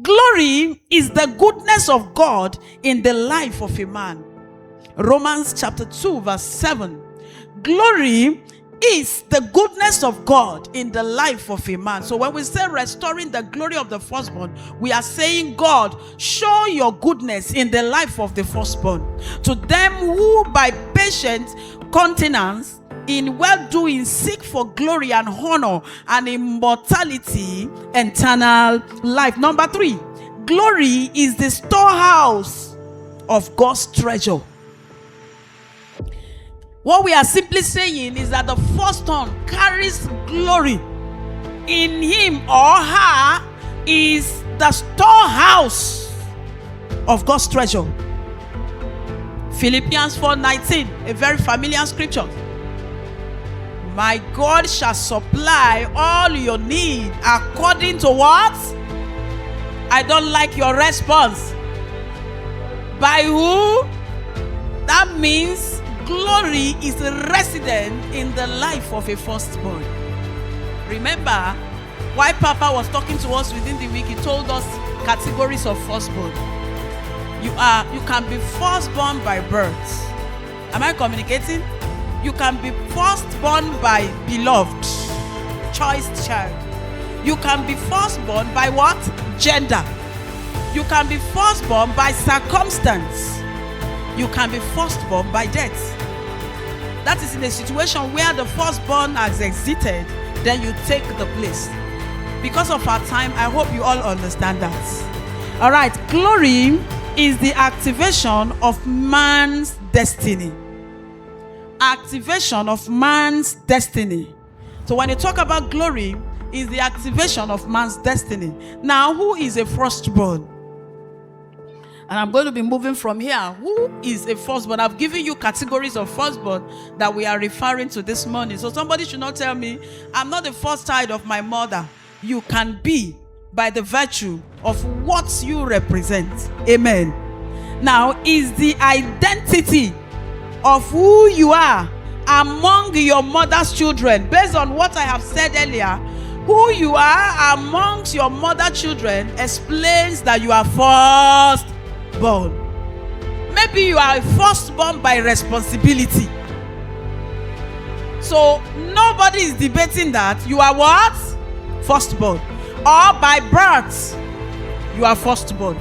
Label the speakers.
Speaker 1: Glory is the goodness of God in the life of a man. Romans chapter 2 verse 7. Glory is the goodness of God in the life of a man. So when we say restoring the glory of the firstborn, we are saying, God, show your goodness in the life of the firstborn, to them who by patient continence in well-doing seek for glory and honor and immortality, eternal life. Number 3, glory is the storehouse of God's treasure. What we are simply saying is that the firstborn carries glory. In him or her is the storehouse of God's treasure. Philippians 4:19, a very familiar scripture. My God shall supply all your need according to what? I don't like your response. By who? That means glory is resident in the life of a firstborn. Remember, while Papa was talking to us within the week, he told us categories of firstborn. You can be firstborn by birth. Am I communicating? You can be firstborn by beloved, choice child. You can be firstborn by what? Gender. You can be firstborn by circumstance. You can be firstborn by death. That is in a situation where the firstborn has exited, then you take the place. Because of our time, I hope you all understand that. All right, glory is the activation of man's destiny. Activation of man's destiny. So when you talk about glory, is the activation of man's destiny. Now, who is a firstborn? And I'm going to be moving from here. Who is a firstborn? I've given you categories of firstborn that we are referring to this morning. So somebody should not tell me, I'm not the first child of my mother. You can be by the virtue of what you represent. Amen. Now, is the identity of who you are among your mother's children, based on what I have said earlier, who you are amongst your mother's children explains that you are firstborn. Maybe you are a firstborn by responsibility. So nobody is debating that you are what? Firstborn. Or by birth, you are firstborn.